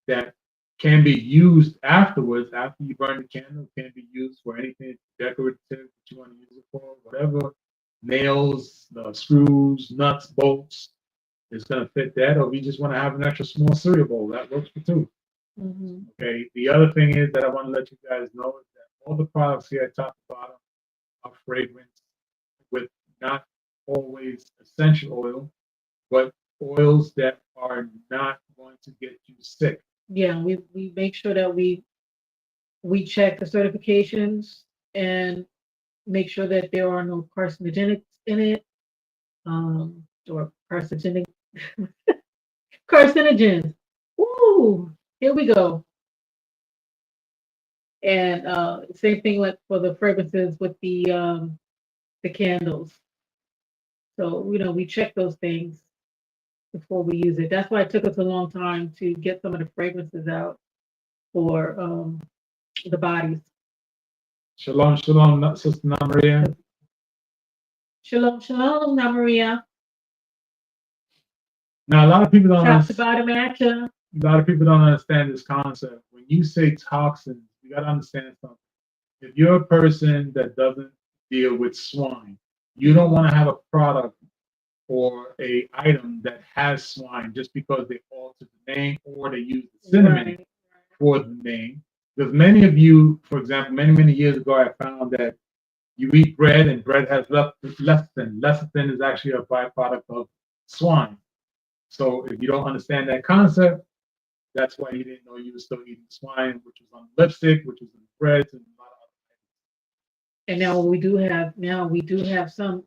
that can be used afterwards, after you burn the candle. It can be used for anything decorative that you want to use it for, whatever. Nails, screws, nuts, bolts. It's going to fit that. Or if you just want to have an extra small cereal bowl, that works for two. Okay. The other thing is that I want to let you guys know is that all the products here at top to bottom are fragrance with not always essential oil, but oils that are not going to get you sick. Yeah, we make sure that we check the certifications and make sure that there are no carcinogenics in it, or carcinogens. Ooh, here we go. And same thing like for the fragrances with the candles. So we check those things before we use it. That's why it took us a long time to get some of the fragrances out for the bodies. Shalom, shalom, Sister Maria. Shalom, shalom, Na Maria. Now, a lot of people don't Top to bottom at ya. A lot of people don't understand this concept. When you say toxins, you got to understand something. If you're a person that doesn't deal with swine, you don't want to have a product or a item that has swine just because they altered the name or they used the cinnamon for the name. Because many of you, for example, many years ago, I found that you eat bread and bread has lecithin. Lecithin is actually a byproduct of swine. So if you don't understand that concept, that's why you didn't know you were still eating swine, which was on lipstick, which was in breads, and a lot of other things. And now we do have some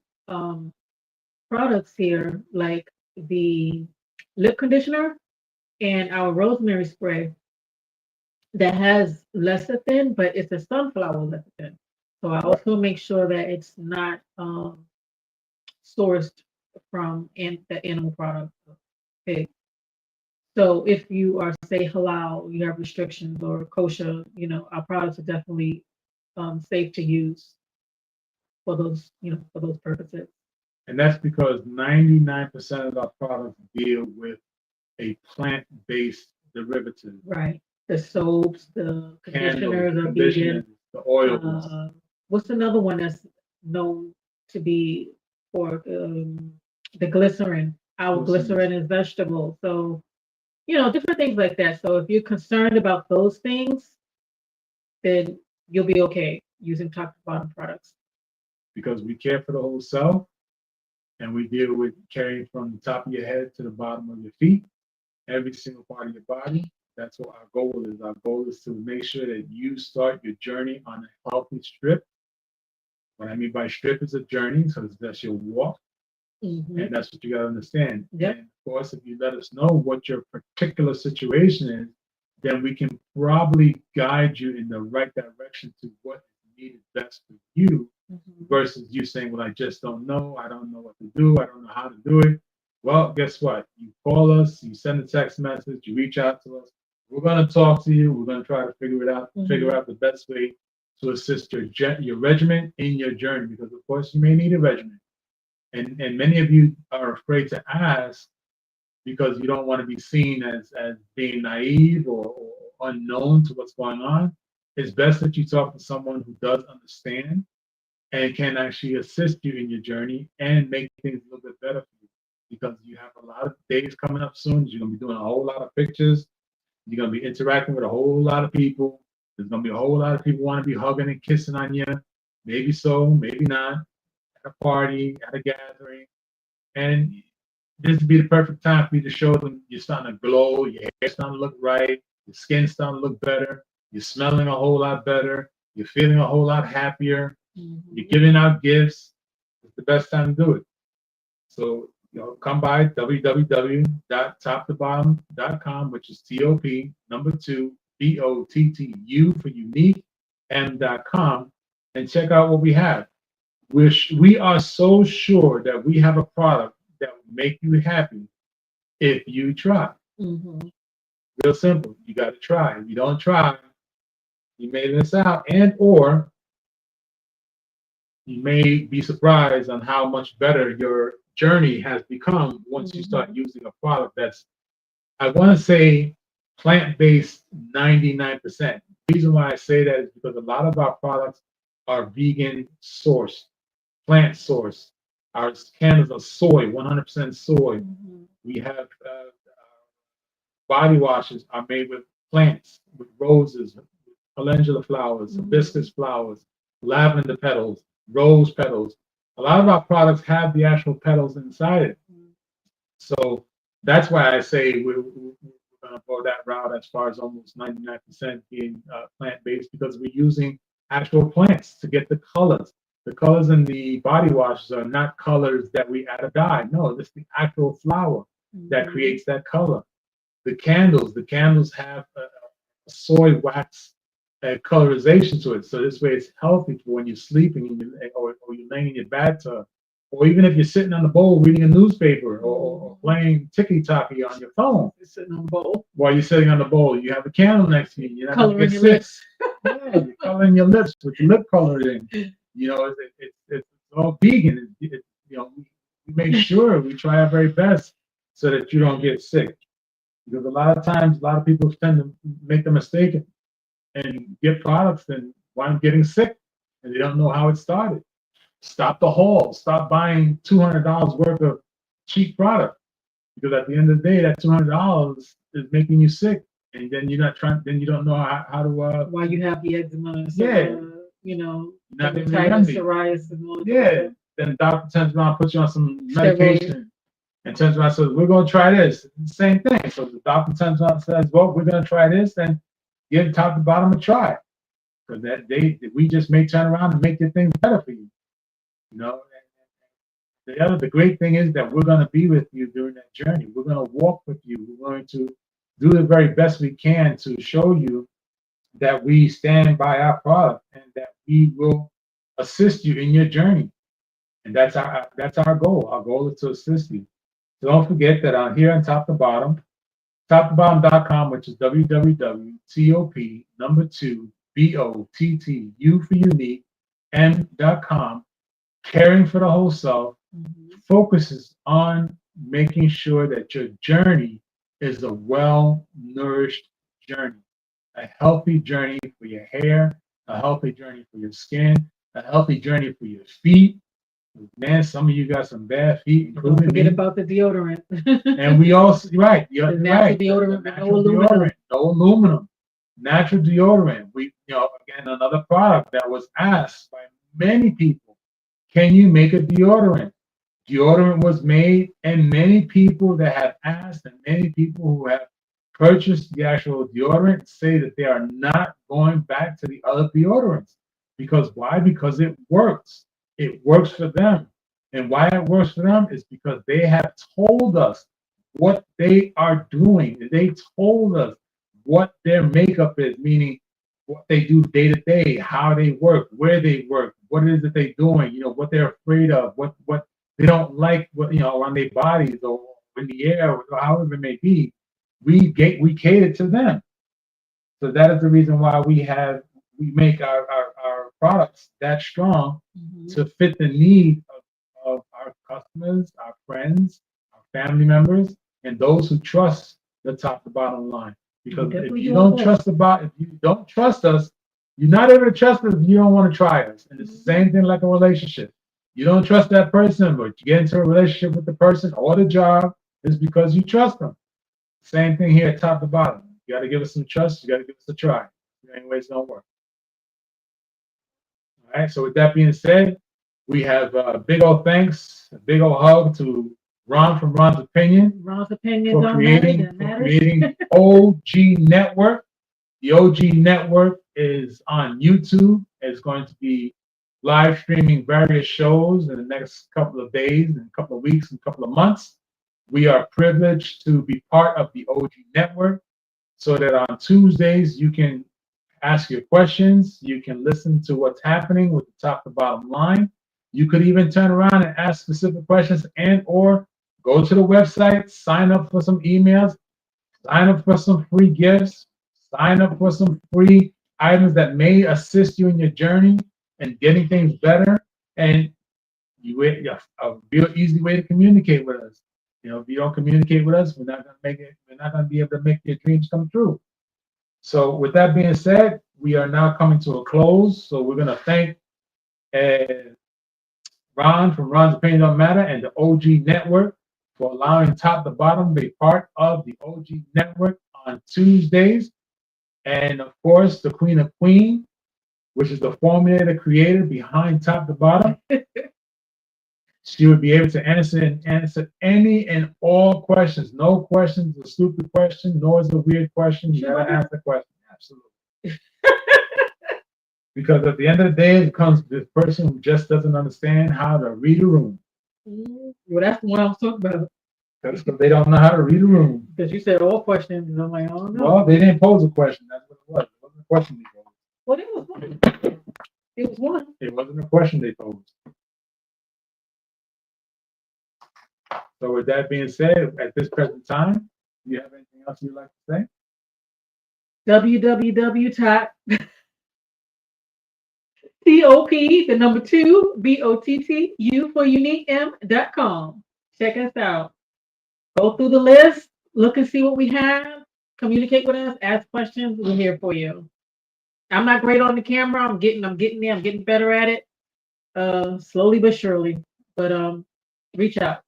products here, like the lip conditioner and our rosemary spray that has lecithin, but it's a sunflower lecithin. So I also make sure that it's not sourced from the animal product. Okay. So if you are, say, halal, you have restrictions, or kosher, our products are definitely safe to use for those purposes. And that's because 99% of our products deal with a plant-based derivative. Right. The soaps, the conditioners, the oils. What's another one that's known to be for the glycerin? Our glycerin is vegetable. So, different things like that. So if you're concerned about those things, then you'll be okay using top to bottom products. Because we care for the whole self, and we deal with carrying from the top of your head to the bottom of your feet, every single part of your body. That's what our goal is. Our goal is to make sure that you start your journey on a healthy strip. What I mean by strip is a journey, so that's your walk. And that's what you got to understand. Yep. And of course, if you let us know what your particular situation is, then we can probably guide you in the right direction to what is needed best for you, versus you saying, well, I just don't know. I don't know what to do. I don't know how to do it. Well, guess what? You call us, you send a text message, you reach out to us. We're going to talk to you. We're going to try to figure out the best way to assist your regimen in your journey, because of course you may need a regimen. And many of you are afraid to ask because you don't want to be seen as being naive or unknown to what's going on, it's best that you talk to someone who does understand and can actually assist you in your journey and make things a little bit better for you. Because you have a lot of days coming up soon. You're gonna be doing a whole lot of pictures. You're gonna be interacting with a whole lot of people. There's gonna be a whole lot of people want to be hugging and kissing on you. Maybe so, maybe not. At a party, at a gathering, and this would be the perfect time for you to show them you're starting to glow, your hair's starting to look right, your skin's starting to look better, you're smelling a whole lot better, you're feeling a whole lot happier, you're giving out gifts. It's the best time to do it. So, come by www.toptobottom.com, which is TOP number two BOTTU for unique M.com, and check out what we have. We are so sure that we have a product that will make you happy if you try. Mm-hmm. Real simple. You got to try. If you don't try, you may miss out, and or you may be surprised on how much better your journey has become once you start using a product that's, I want to say, plant-based 99%. The reason why I say that is because a lot of our products are vegan sourced, plant sourced. Our candles are soy, 100% soy. We have body washes are made with plants, with roses, calendula flowers, hibiscus flowers, lavender petals, rose petals. A lot of our products have the actual petals inside it. So that's why I say we're going to go that route as far as almost 99% being plant-based, because we're using actual plants to get the colors. The colors in the body washes are not colors that we add a dye. No, this is the actual flower that creates that color. The candles have a soy wax colorization to it. So this way it's healthy for when you're sleeping and or you're laying in your bathtub, or even if you're sitting on the bowl reading a newspaper or playing ticky-tacky on your phone. You're sitting on the bowl. While you're sitting on the bowl, you have a candle next to you. You're not Coloring your sick. lips. Yeah, you're coloring your lips with your lip coloring. It's all vegan. We make sure we try our very best so that you don't get sick. Because a lot of times, a lot of people tend to make the mistake and get products and wind up getting sick, and they don't know how it started. Stop the haul. Stop buying $200 worth of cheap product, because at the end of the day, that $200 is making you sick, and then you're not trying. Then you don't know how to. Why you have the eczema? Not dermatitis, psoriasis, and all that. Yeah. Then the doctor turns around, puts you on some medication, and turns around and says, "We're going to try this." It's the same thing. So the doctor turns around and says, "Well, we're going to try this," and give top to bottom a try, because we just may turn around and make your things better for you. The great thing is that we're going to be with you during that journey. We're going to walk with you. We're going to do the very best we can to show you that we stand by our product and that we will assist you in your journey. And that's our goal. Our goal is to assist you. So don't forget that on here on top to bottom, toptobottom.com, which is www.top number two BOTTU for unique M.com, caring for the whole self, focuses on making sure that your journey is a well-nourished journey, a healthy journey for your hair, a healthy journey for your skin, a healthy journey for your feet. Man, some of you got some bad feet, including Don't forget me. about the deodorant. And we also, right, The natural deodorant, natural deodorant, no aluminum, natural deodorant. Again, another product that was asked by many people, can you make a deodorant? Deodorant was made, and many people that have asked and many people who have purchased the actual deodorant say that they are not going back to the other deodorants. Because why? Because it works. It works for them. And why it works for them is because they have told us what they are doing. They told us what their makeup is, meaning what they do day to day, how they work, where they work, what it is that they're doing, what they're afraid of, what they don't like, on their bodies or in the air, or however it may be. We cater to them. So that is the reason why we make our products that strong to fit the need of our customers, our friends, our family members, and those who trust the top to bottom line. Because if you don't trust us, you're not able to trust us. You don't want to try us. And it's the same thing like a relationship. You don't trust that person, but you get into a relationship with the person or the job is because you trust them. Same thing here, top to bottom. You got to give us some trust. You got to give us a try. Anyways, it's don't work. All right. So with that being said, we have a big old thanks, a big old hug to Ron from Ron's Opinion. Ron's Opinion for creating OG Network. The OG Network is on YouTube. It's going to be live streaming various shows in the next couple of days, and a couple of weeks, and a couple of months. We are privileged to be part of the OG Network so that on Tuesdays you can ask your questions. You can listen to what's happening with the top to bottom line. You could even turn around and ask specific questions and or go to the website, sign up for some emails, sign up for some free gifts, sign up for some free items that may assist you in your journey and getting things better. And a real easy way to communicate with us. If you don't communicate with us, we're not gonna be able to make your dreams come true. So with that being said, we are now coming to a close. So we're gonna thank Ron from Ron's Opinion Don't Matter and the OG Network for allowing top to bottom to be part of the OG Network on Tuesdays. And of course, the Queen of Queen, which is the formulator creator behind top to bottom. She would be able to answer any and all questions. No question is a stupid question, nor is a weird question. You gotta ask the question. Absolutely. Because at the end of the day, it comes this person who just doesn't understand how to read a room. Well, that's the one I was talking about. That's because they don't know how to read a room. Because you said all questions, and I'm like, oh no. Well, they didn't pose a question. That's what it was. It wasn't a question they posed. Well, it was one. It was one. It wasn't a question they posed. So with that being said, at this present time, do you have anything else you'd like to say? www.top the number 2 BOTTU for unique M.com. Check us out. Go through the list, look and see what we have, communicate with us, ask questions. We're here for you. I'm not great on the camera. I'm getting there. I'm getting better at it. Slowly but surely. But reach out.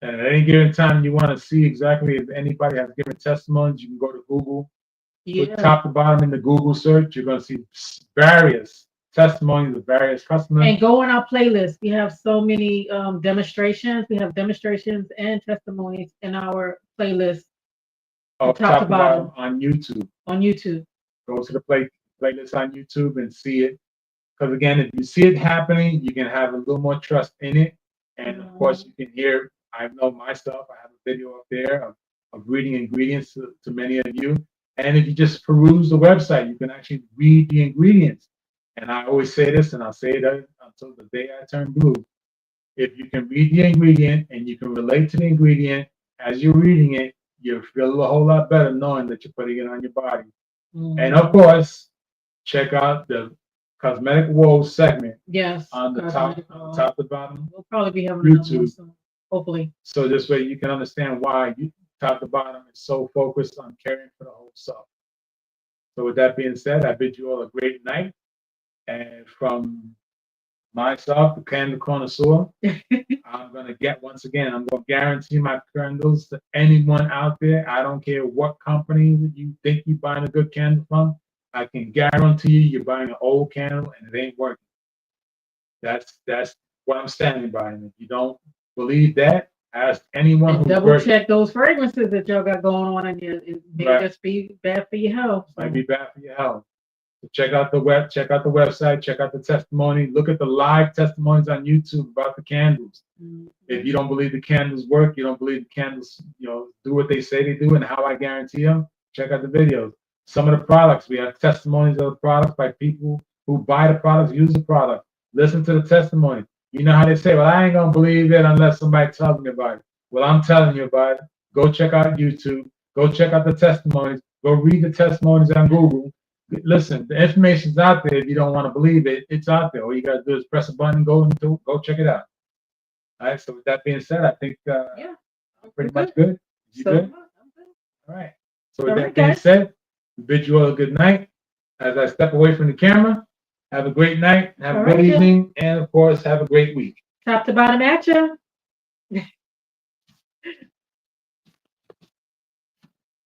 And at any given time, you want to see exactly if anybody has given testimonies, you can go to Google. Put top to bottom in the Google search. You're going to see various testimonies of various customers. And go on our playlist. We have so many demonstrations. We have demonstrations and testimonies in our playlist. Top to bottom on YouTube. On YouTube. Go to the playlist on YouTube and see it. Because again, if you see it happening, you can have a little more trust in it. And of course, you can hear. I know myself. I have a video up there of reading ingredients to many of you. And if you just peruse the website, you can actually read the ingredients. And I always say this, and I'll say it until the day I turn blue. If you can read the ingredient and you can relate to the ingredient as you're reading it, you feel a whole lot better knowing that you're putting it on your body. And of course, check out the Cosmetic Woes segment. Yes. On the top to bottom. We'll probably be having YouTube. Hopefully. So this way you can understand why top to bottom is so focused on caring for the whole self. So with that being said, I bid you all a great night. And from myself, the candle connoisseur, I'm going to guarantee my candles to anyone out there. I don't care what company you think you're buying a good candle from. I can guarantee you're buying an old candle and it ain't working. That's what I'm standing by. And if you don't believe that, ask anyone who double check those fragrances that y'all got going on, and it may just be bad for your health. Might be bad for your health. So check out the website, check out the testimony, look at the live testimonies on YouTube about the candles. If you don't believe the candles work, you don't believe the candles, do what they say they do and how I guarantee them, check out the videos. Some of the products, we have testimonies of the products by people who buy the products, use the product. Listen to the testimony. You know how they say, well, I ain't going to believe it unless somebody tells me about it. Well, I'm telling you about it. Go check out YouTube. Go check out the testimonies. Go read the testimonies on Google. Listen, the information's out there. If you don't want to believe it, it's out there. All you got to do is press a button, go check it out. All right, so with that being said, I think I'm pretty much good. You good? All right. So with All that right, being guys. said, we bid you all a good night. As I step away from the camera, have a great night, have a All good right, Jim. evening, and of course, have a great week. Top to bottom at you.